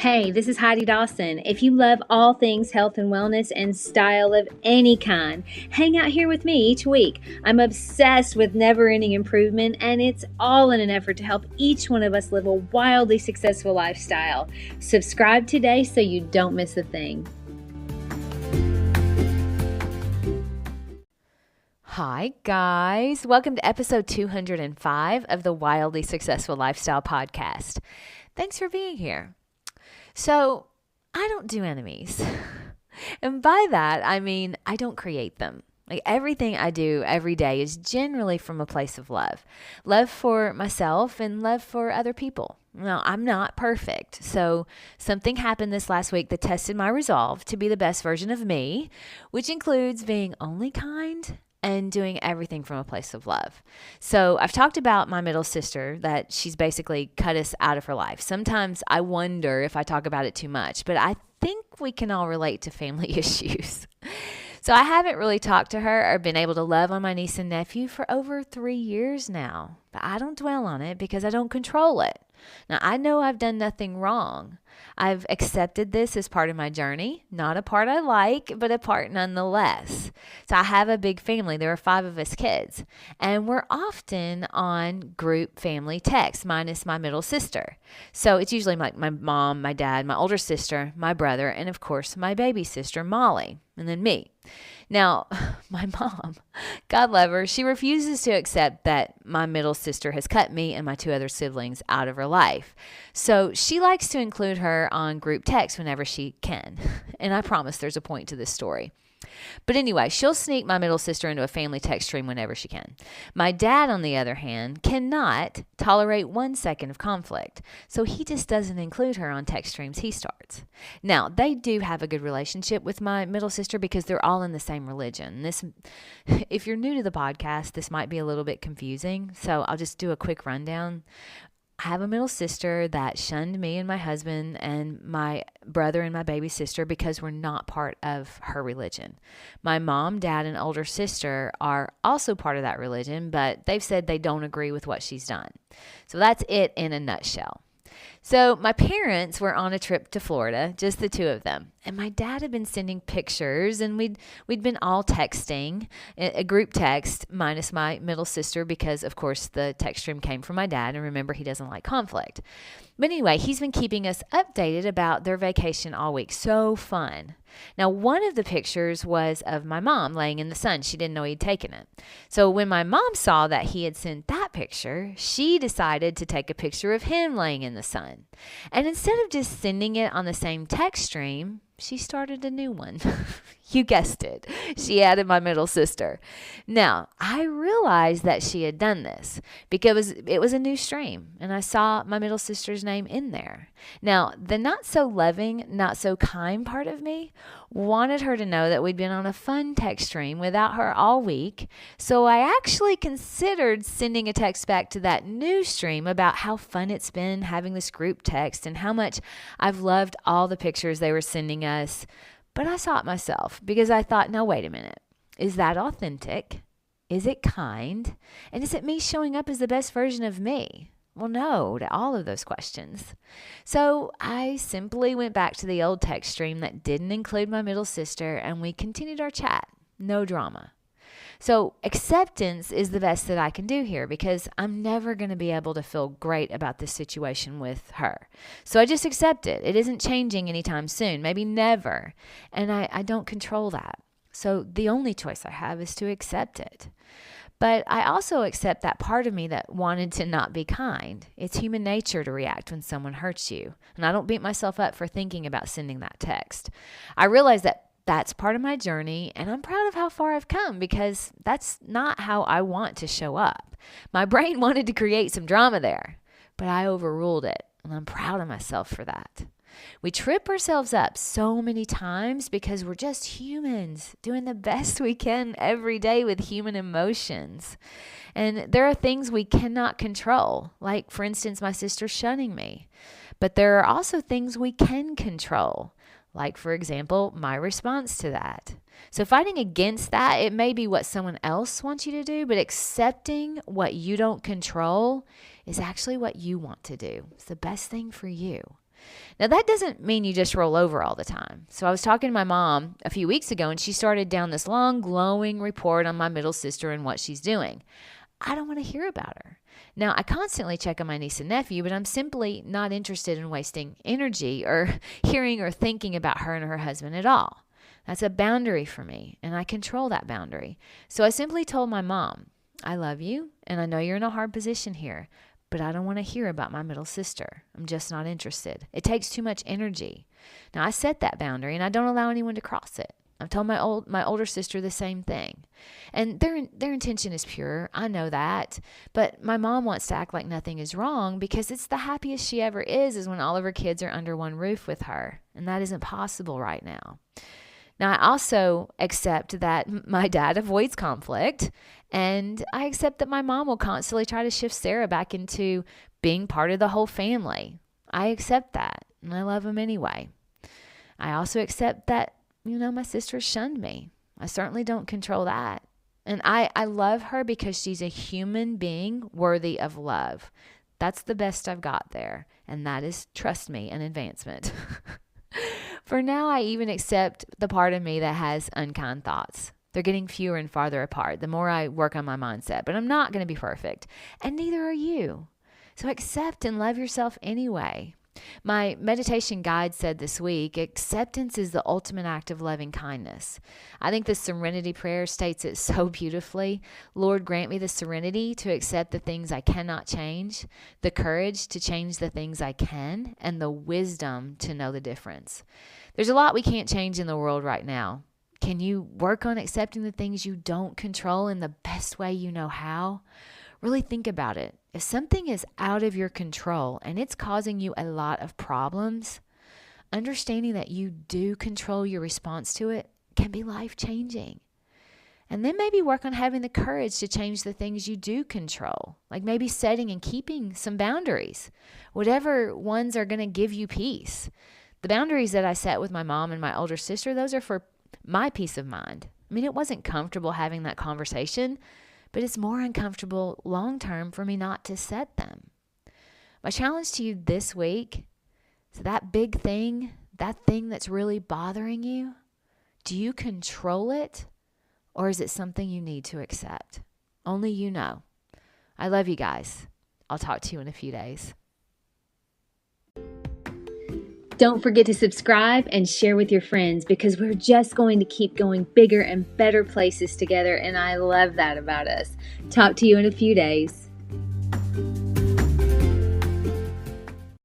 Hey, this is Heidi Dawson. If you love all things health and wellness and style of any kind, hang out here with me each week. I'm obsessed with never-ending improvement, and it's all in an effort to help each one of us live a wildly successful lifestyle. Subscribe today so you don't miss a thing. Hi, guys. Welcome to episode 205 of the Wildly Successful Lifestyle Podcast. Thanks for being here. So, I don't do enemies. And by that, I mean I don't create them. Like everything I do every day is generally from a place of love. Love for myself and love for other people. Now, I'm not perfect. So something happened this last week that tested my resolve to be the best version of me, which includes being only kind and doing everything from a place of love. So I've talked about my middle sister, that she's basically cut us out of her life. Sometimes I wonder if I talk about it too much, but I think we can all relate to family issues. So I haven't really talked to her or been able to love on my niece and nephew for over 3 years now. But I don't dwell on it because I don't control it. Now, I know I've done nothing wrong. I've accepted this as part of my journey, not a part I like, but a part nonetheless. So I have a big family. There are 5 of us kids, and we're often on group family text, minus my middle sister. So it's usually my mom, my dad, my older sister, my brother, and of course, my baby sister, Molly, and then me. Now, my mom, God love her, she refuses to accept that my middle sister has cut me and my 2 other siblings out of her life. So she likes to include her on group text whenever she can. And I promise there's a point to this story. But anyway, she'll sneak my middle sister into a family text stream whenever she can. My dad, on the other hand, cannot tolerate 1 second of conflict. So he just doesn't include her on text streams he starts. Now, they do have a good relationship with my middle sister because they're all in the same religion. If you're new to the podcast, this might be a little bit confusing. So I'll just do a quick rundown. I have a middle sister that shunned me and my husband and my brother and my baby sister because we're not part of her religion. My mom, dad, and older sister are also part of that religion, but they've said they don't agree with what she's done. So that's it in a nutshell. So my parents were on a trip to Florida, just the 2 of them. And my dad had been sending pictures, and we'd been all texting, a group text, minus my middle sister, because, of course, the text stream came from my dad, and remember, he doesn't like conflict. But anyway, he's been keeping us updated about their vacation all week. So fun. Now, one of the pictures was of my mom laying in the sun. She didn't know he'd taken it. So when my mom saw that he had sent that picture, she decided to take a picture of him laying in the sun. And instead of just sending it on the same text stream, she started a new one. You guessed it. She added my middle sister. Now, I realized that she had done this because it was a new stream, and I saw my middle sister's name in there. Now, the not so loving, not so kind part of me wanted her to know that we'd been on a fun text stream without her all week, so I actually considered sending a text back to that new stream about how fun it's been having this group text and how much I've loved all the pictures they were sending us. But I saw it myself because I thought, now wait a minute. Is that authentic? Is it kind? And is it me showing up as the best version of me? Well, no, to all of those questions. So I simply went back to the old text stream that didn't include my middle sister, and we continued our chat. No drama. So acceptance is the best that I can do here because I'm never going to be able to feel great about this situation with her. So I just accept it. It isn't changing anytime soon, maybe never. And I don't control that. So the only choice I have is to accept it. But I also accept that part of me that wanted to not be kind. It's human nature to react when someone hurts you. And I don't beat myself up for thinking about sending that text. I realize that that's part of my journey, and I'm proud of how far I've come because that's not how I want to show up. My brain wanted to create some drama there, but I overruled it, and I'm proud of myself for that. We trip ourselves up so many times because we're just humans doing the best we can every day with human emotions. And there are things we cannot control, like, for instance, my sister shunning me. But there are also things we can control, like, for example, my response to that. So fighting against that, it may be what someone else wants you to do, but accepting what you don't control is actually what you want to do. It's the best thing for you. Now, that doesn't mean you just roll over all the time. So I was talking to my mom a few weeks ago, and she started down this long, glowing report on my middle sister and what she's doing. I don't want to hear about her. Now, I constantly check on my niece and nephew, but I'm simply not interested in wasting energy or hearing or thinking about her and her husband at all. That's a boundary for me, and I control that boundary. So I simply told my mom, I love you, and I know you're in a hard position here, but I don't want to hear about my middle sister. I'm just not interested. It takes too much energy. Now, I set that boundary, and I don't allow anyone to cross it. I've told my older sister the same thing. And their intention is pure. I know that. But my mom wants to act like nothing is wrong because it's the happiest she ever is when all of her kids are under one roof with her. And that isn't possible right now. Now, I also accept that my dad avoids conflict, and I accept that my mom will constantly try to shift Sarah back into being part of the whole family. I accept that, and I love him anyway. I also accept that, my sister shunned me. I certainly don't control that. And I love her because she's a human being worthy of love. That's the best I've got there, and that is, trust me, an advancement. For now, I even accept the part of me that has unkind thoughts. They're getting fewer and farther apart the more I work on my mindset, but I'm not going to be perfect, and neither are you. So accept and love yourself anyway. My meditation guide said this week, acceptance is the ultimate act of loving kindness. I think the serenity prayer states it so beautifully. Lord, grant me the serenity to accept the things I cannot change, the courage to change the things I can, and the wisdom to know the difference. There's a lot we can't change in the world right now. Can you work on accepting the things you don't control in the best way you know how? Really think about it. If something is out of your control and it's causing you a lot of problems, understanding that you do control your response to it can be life-changing. And then maybe work on having the courage to change the things you do control, like maybe setting and keeping some boundaries, whatever ones are going to give you peace. The boundaries that I set with my mom and my older sister, those are for my peace of mind. I mean, it wasn't comfortable having that conversation, but it's more uncomfortable long-term for me not to set them. My challenge to you this week is that big thing, that thing that's really bothering you, do you control it, or is it something you need to accept? Only you know. I love you guys. I'll talk to you in a few days. Don't forget to subscribe and share with your friends because we're just going to keep going bigger and better places together, and I love that about us. Talk to you in a few days.